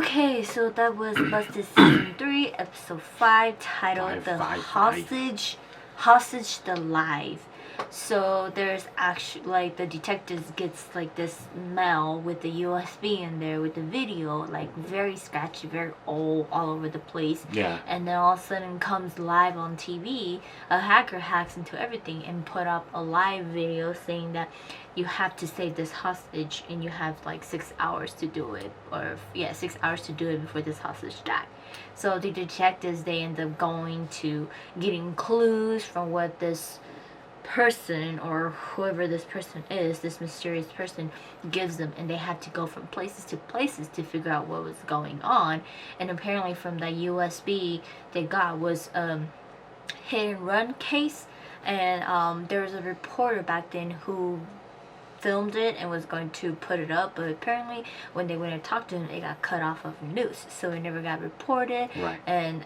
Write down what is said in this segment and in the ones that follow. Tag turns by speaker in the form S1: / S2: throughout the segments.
S1: Okay, so that was Busted Season 3, Episode 5, titled The Hostage the Live. So there's actually, like, the detectives gets, like, this mail with the USB in there with the video, like, very scratchy, very old, all over the place.
S2: Yeah.
S1: And then all of a sudden comes live on TV. A hacker hacks into everything and put up a live video saying that you have to save this hostage and you have like 6 hours to do it, or 6 hours to do it before this hostage dies. So the detectives, they end up going to getting clues from what this person or whoever this person is, this mysterious person, gives them, and they have to go from places to places to figure out what was going on. And apparently from the USB they got was hit and run case, and there was a reporter back then who filmed it and was going to put it up, but apparently when they went and talked to him, it got cut off of news, so it never got reported.
S2: Right.
S1: And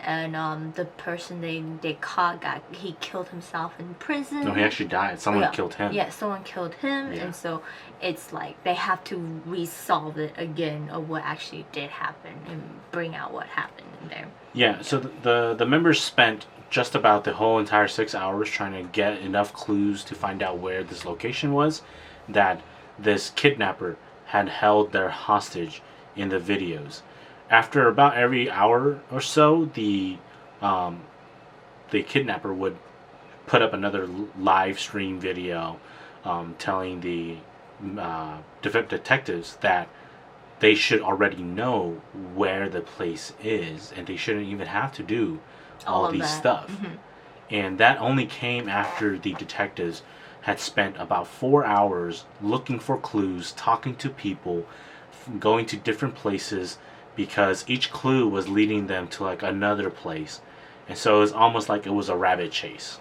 S1: the person they caught he killed himself in prison.
S2: No, he actually died. Someone killed him.
S1: Yeah, someone killed him.
S2: Yeah.
S1: And so it's like they have to resolve it again of what actually did happen and bring out what happened in there.
S2: Yeah, so the members spent just about the whole entire 6 hours trying to get enough clues to find out where this location was that this kidnapper had held their hostage in the videos. After about every hour or so, the kidnapper would put up another live stream video telling the detectives that they should already know where the place is and they shouldn't even have to do all these stuff.
S1: Mm-hmm.
S2: And that only came after the detectives had spent about 4 hours looking for clues, talking to people, going to different places, because each clue was leading them to like another place. And so it was almost like it was a rabbit chase.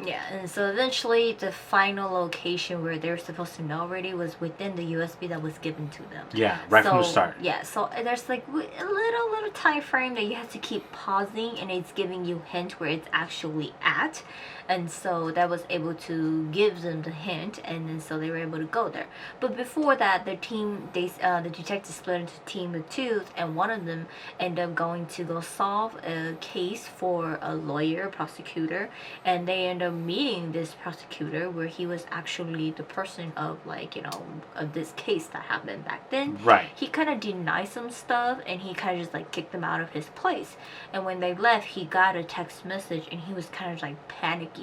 S1: Yeah, and so eventually the final location where they were supposed to know already was within the USB that was given to them.
S2: Yeah, right from the start.
S1: Yeah, so there's like a little time frame that you have to keep pausing, and it's giving you hint where it's actually at. And so that was able to give them the hint, and then so they were able to go there. But before that, the detectives split into a team of two, and one of them ended up going to go solve a case for a lawyer, prosecutor, and they ended up meeting this prosecutor where he was actually the person of, like, you know, of this case that happened back then.
S2: Right.
S1: He kind of denied some stuff, and he kind of just like kicked them out of his place. And when they left, he got a text message, and he was kind of like panicking.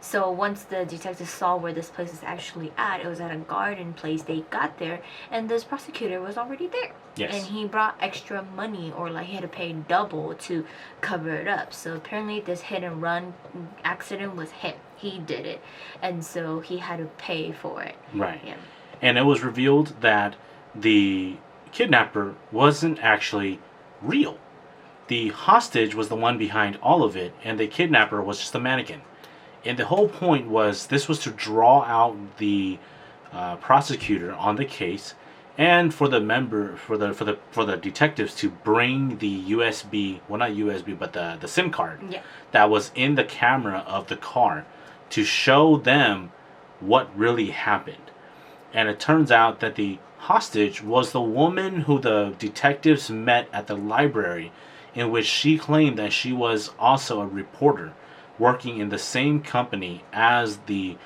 S1: So once the detectives saw where this place is actually at, it was at a garden place. They got there, and this prosecutor was already there.
S2: Yes.
S1: And he brought extra money, or like he had to pay double to cover it up. So apparently this hit and run accident was him. He did it, and so he had to pay for it.
S2: Right.
S1: Yeah.
S2: And it was revealed that the kidnapper wasn't actually real. The hostage was the one behind all of it, and the kidnapper was just a mannequin. And the whole point was this was to draw out the prosecutor on the case, and for the detectives to bring the USB, well, not USB, but the SIM card that was in the camera of the car to show them what really happened. And it turns out that the hostage was the woman who the detectives met at the library, in which she claimed that she was also a reporter working in the same company as the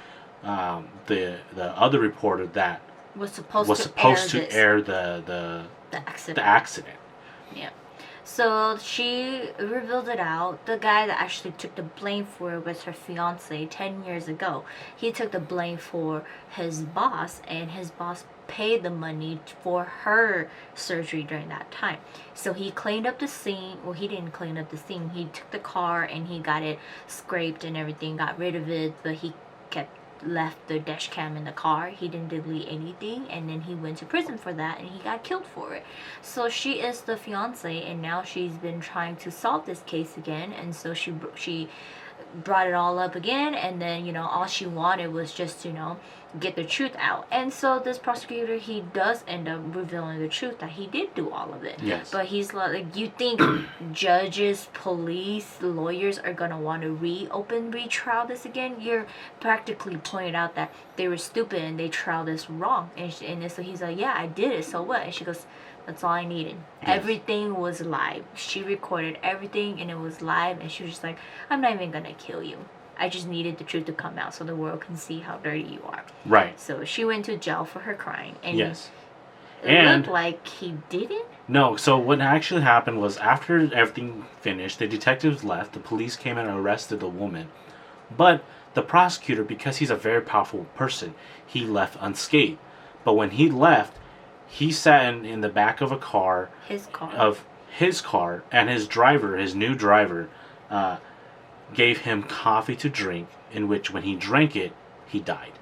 S2: other reporter that
S1: was supposed to
S2: air the accident.
S1: Yeah. So she revealed it out. The guy that actually took the blame for it was her fiance 10 years ago. He took the blame for his boss, and his boss paid the money for her surgery during that time. So he cleaned up the scene. Well, he didn't clean up the scene. He took the car and he got it scraped and everything, got rid of it, but he left the dash cam in the car. He didn't delete anything, and then he went to prison for that, and he got killed for it. So she is the fiance, and now she's been trying to solve this case again, and so she brought it all up again, and then, you know, all she wanted was just, you know, get the truth out. And so this prosecutor, he does end up revealing the truth that he did do all of it.
S2: Yes.
S1: But he's like, you think judges, police, lawyers are gonna want to retrial this again? You're practically pointed out that they were stupid and they trialed this wrong. And so he's like, yeah, I did it, so what? And she goes, that's all I needed.
S2: Yes.
S1: Everything was live. She recorded everything and it was live, and she was just like, I'm not even gonna kill you. I just needed the truth to come out so the world can see how dirty you are.
S2: Right.
S1: So she went to jail for her crime. And
S2: yes.
S1: It looked like he didn't.
S2: No, so what actually happened was after everything finished, the detectives left, the police came and arrested the woman. But the prosecutor, because he's a very powerful person, he left unscathed. But when he left, he sat in the back of a car.
S1: His car.
S2: Of his car, and his driver, his new driver, gave him coffee to drink, in which when he drank it, he died.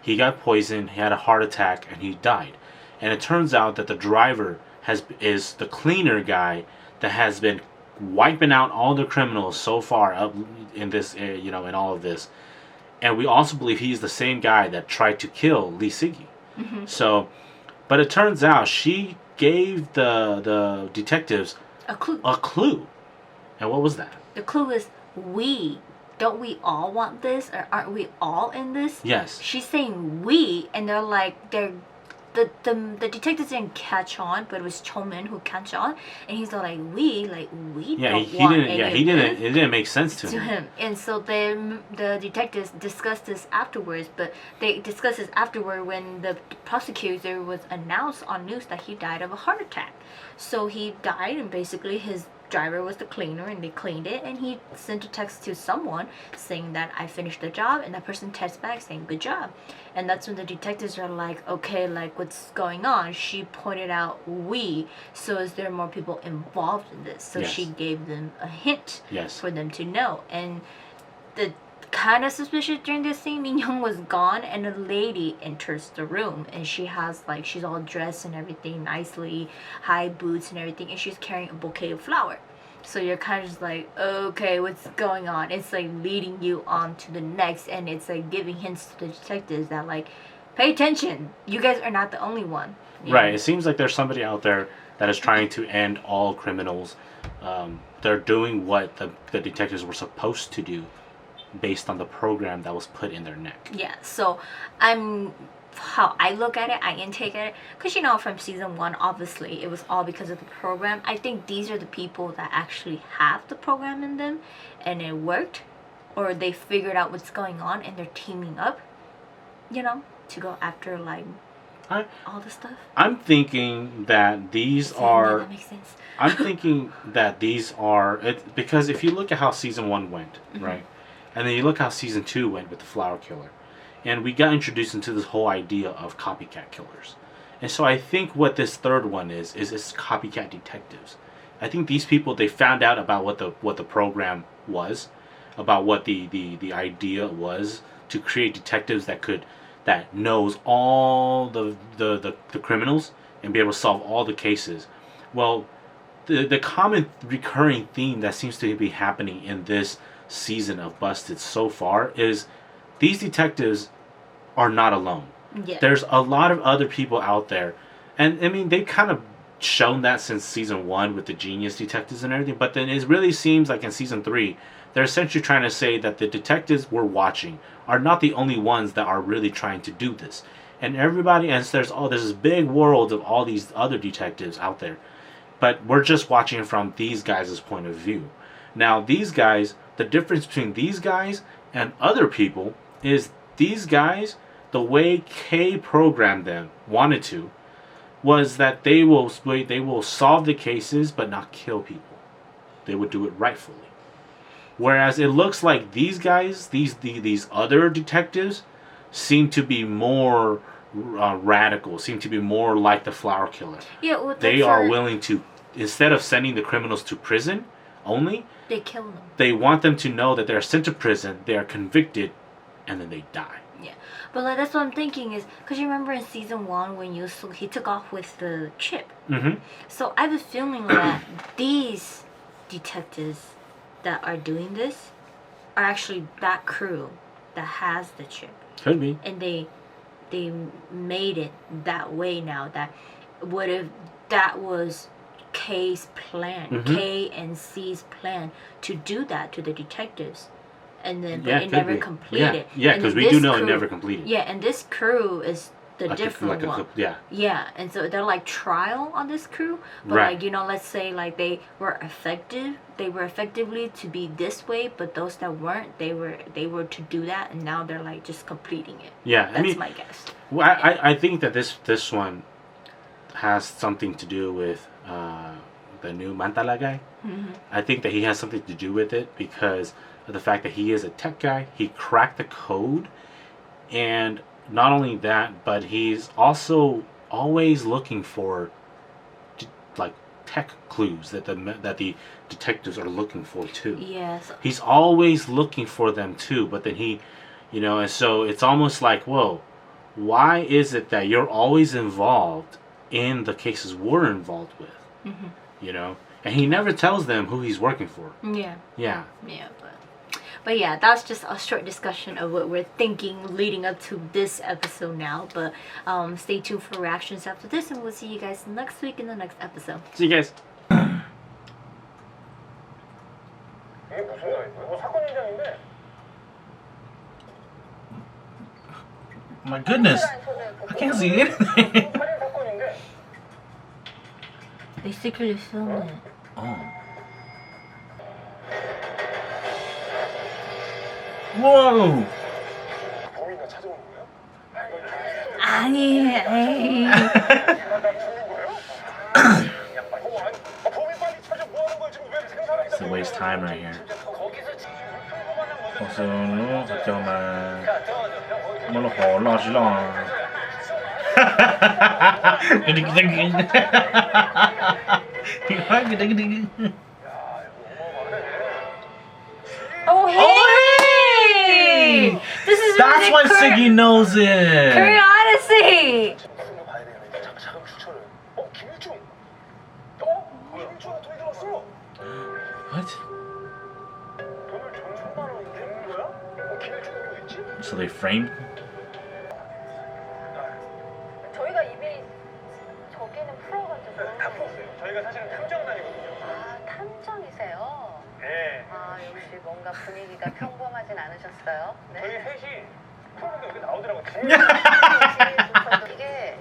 S2: He got poisoned, he had a heart attack, and he died. And it turns out that the driver is the cleaner guy that has been wiping out all the criminals so far up in this, in all of this. And we also believe he's the same guy that tried to kill Lee Siggy.
S1: Mm-hmm.
S2: So, but it turns out she gave the detectives
S1: a clue.
S2: A clue. And what was that?
S1: The clue is don't we all want this, or aren't we all in this?
S2: Yes.
S1: She's saying we, and they're like, the detectives didn't catch on, but it was Chomin who catch on, and he's like, we
S2: yeah,
S1: don't
S2: he
S1: want
S2: didn't.
S1: any
S2: Yeah,
S1: of
S2: he didn't.
S1: this
S2: It didn't make sense to him.
S1: And so the detectives discussed this afterwards, but they discussed this afterward when the prosecutor was announced on news that he died of a heart attack. So he died, and basically his driver was the cleaner, and they cleaned it, and he sent a text to someone saying that I finished the job, and that person texts back saying good job. And that's when the detectives are like, okay, like what's going on? She pointed out so is there more people involved in this? So
S2: yes.
S1: she gave them a hint
S2: yes.
S1: for them to know. And the kind of suspicious during this scene, Min Young was gone, and a lady enters the room, and she has she's all dressed and everything nicely, high boots and everything, and she's carrying a bouquet of flower. So you're kind of just like, okay, what's going on? It's like leading you on to the next, and it's like giving hints to the detectives that pay attention, you guys are not the only one.
S2: Right. It seems like there's somebody out there that is trying to end all criminals. They're doing what the detectives were supposed to do, based on the program that was put in their neck.
S1: Yeah, so how I look at it, I intake at it, because from season 1, obviously it was all because of the program. I think these are the people that actually have the program in them, and it worked, or they figured out what's going on and they're teaming up, to go after all the stuff.
S2: I'm thinking that these are.
S1: That makes sense.
S2: I'm thinking that these are because if you look at how season 1 went,
S1: mm-hmm.
S2: right? And then you look how season 2 went with the Flower Killer. And we got introduced into this whole idea of copycat killers. And so I think what this third one is copycat detectives. I think these people, they found out about what the program was, about what the idea was to create detectives that knows all the criminals and be able to solve all the cases. Well, the common recurring theme that seems to be happening in this season of Busted so far is these detectives are not alone.
S1: Yeah.
S2: There's a lot of other people out there, and I mean they've kind of shown that since season 1 with the genius detectives and everything, but then it really seems like in season 3 they're essentially trying to say that the detectives we're watching are not the only ones that are really trying to do this, and everybody, and there's this big world of all these other detectives out there, but we're just watching from these guys' point of view. Now these guys, the difference between these guys and other people is these guys, the way Kay programmed them, wanted to, was that they will solve the cases but not kill people. They would do it rightfully. Whereas it looks like these guys, these other detectives, seem to be more radical, seem to be more like the Flower Killer.
S1: Yeah, well,
S2: they are willing to, instead of sending the criminals to prison only,
S1: they kill them.
S2: They want them to know that they're sent to prison, they are convicted, and then they die.
S1: Yeah, but that's what I'm thinking is, because you remember in season 1 when he took off with the chip.
S2: Mm-hmm.
S1: So I have a feeling that these detectives that are doing this are actually that crew that has the chip.
S2: Could be.
S1: And they they made it that way now. That what if that was K's plan, K and C's plan to do that to the detectives, and then but it never completed.
S2: Yeah, because we do know it never completed.
S1: Yeah, and this crew is the different one.
S2: Yeah,
S1: and so they're like trial on this crew, but like let's say like they were effectively to be this way, but those that weren't, they were to do that, and now they're like just completing it.
S2: Yeah,
S1: that's my guess.
S2: Well, I think that this one has something to do with the new Mantala guy. I think that he has something to do with it because of the fact that he is a tech guy. He cracked the code, and not only that, but he's also always looking for like tech clues that the detectives are looking for too.
S1: Yes.
S2: He's always looking for them too, but then he, and so it's almost like, whoa, why is it that you're always involved in the cases we're involved with? And he never tells them who he's working for.
S1: Yeah.
S2: Yeah.
S1: Yeah, but yeah, that's just a short discussion of what we're thinking leading up to this episode now. But stay tuned for reactions after this, and we'll see you guys next week in the next episode.
S2: See you guys.
S3: My goodness, I can't see anything.
S1: They secretly filmed it.
S3: Oh. Whoa!
S1: 아니, 에이.
S3: It's a waste time right here. 호수로 걱정만 뭘로 올라오시라.
S1: Oh, hey! This is
S3: That's why Siggy knows it.
S1: Korean Odyssey.
S3: What? So they framed?
S4: 저희가 이미 저기는 풀어가지고.
S5: 다 풀었어요. 저희가 사실은 탐정단이거든요.
S4: 아, 탐정이세요?
S5: 네.
S4: 아, 역시 뭔가 분위기가 평범하진 않으셨어요.
S5: 저희
S4: 네.
S5: 셋이 풀어보니까 여기 나오더라고요.
S4: 이게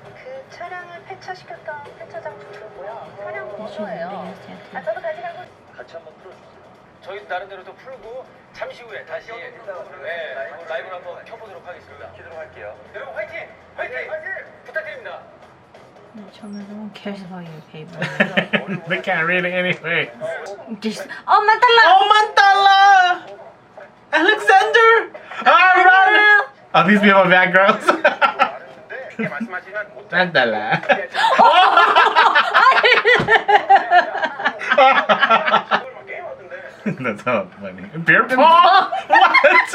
S4: 그 차량을 폐차시켰던 폐차장 주소고요. 차량 번호예요. 아, 저도 같이 가고.
S5: 같이 한번 풀어주세요. 저희 나름대로 또 풀고 잠시 후에 다시 라이브를 한번 켜보도록 하겠습니다. 켜도록 할게요. 여러분 화이팅! 화이팅! 화이팅! 부탁드립니다.
S1: No one cares about your paper.
S3: They can't read it anyway.
S1: Just, oh, Mantala!
S3: Oh, Mantala! Alexander! Alright! Oh, these people are bad girls.
S5: 이게 말씀하시면
S3: Mantala. That's so funny. Beer pong? What?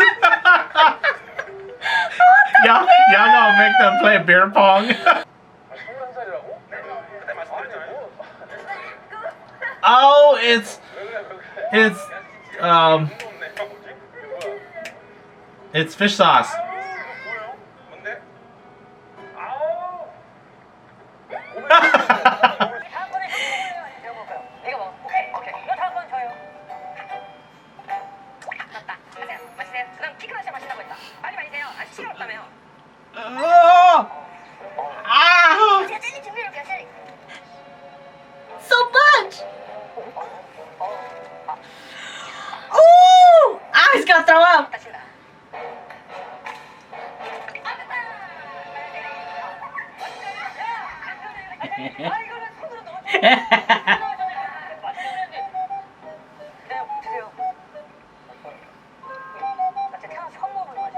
S3: y'all gonna make them play beer pong?
S5: 21살이라고? 그때 말씀드렸잖아요.
S3: Oh, it's fish sauce.
S5: 뭐예요? 뭔데? 아우!
S4: 다음번에 이거 먹을까요? 이거 먹어. 오케이. 이거 다음번 줘요. 맞다. 드세요. 마시세요. 그럼 피크 마셔 마신다고 했다. 빨리 마시세요. 아직 시간 없다며요. 제가 젤리 준비해볼게요. 젤리.
S1: So much! Ooh! Ah, he's gonna throw up!
S4: 다친다. 아, 이거는 손으로 넣어. 드세요. 나 진짜 태어나서 처음 먹어보는 거지.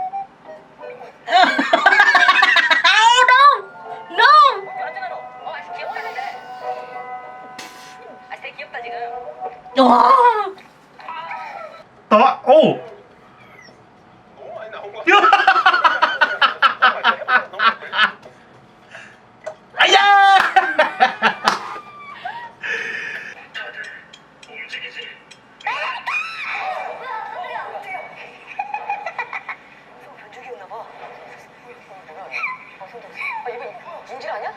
S1: Oh no! No!
S4: 완전 알아. 아직 귀엽다 근데. 아직 되게 귀엽다 지금.
S1: Oh!
S3: Oh!
S5: 너무 많이 나온 거 같아.
S4: 이분 인질 아니야?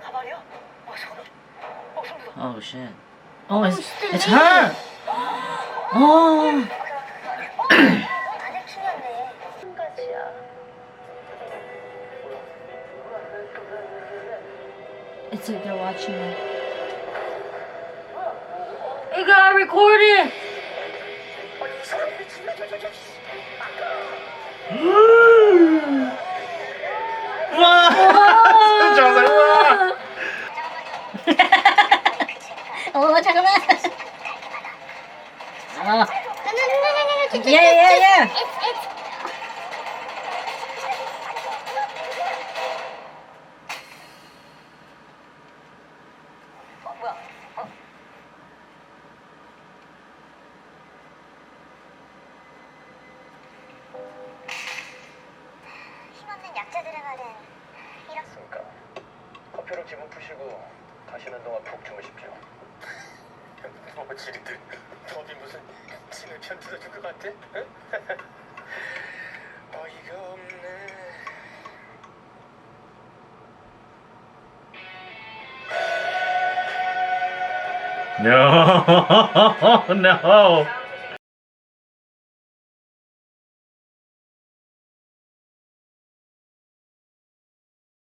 S4: 가발이야? 소름. 소름 돋아.
S6: Oh shit. Oh, it's her. Oh.
S4: 마네킹이었네. 한 가지야.
S1: It's like they're watching it. It got recorded!
S3: 와! 좋아서 와!
S6: 잠깐만. Yeah.
S4: 힘없는 약자들의 말은 이렇습니다.
S5: 그러니까 커피로 기분 푸시고 가시는 동안 푹 주무십시오. 지리들 법이 무슨 짐에 편 들어줄 것 같아? 응? 어이가 없네.
S3: No. No.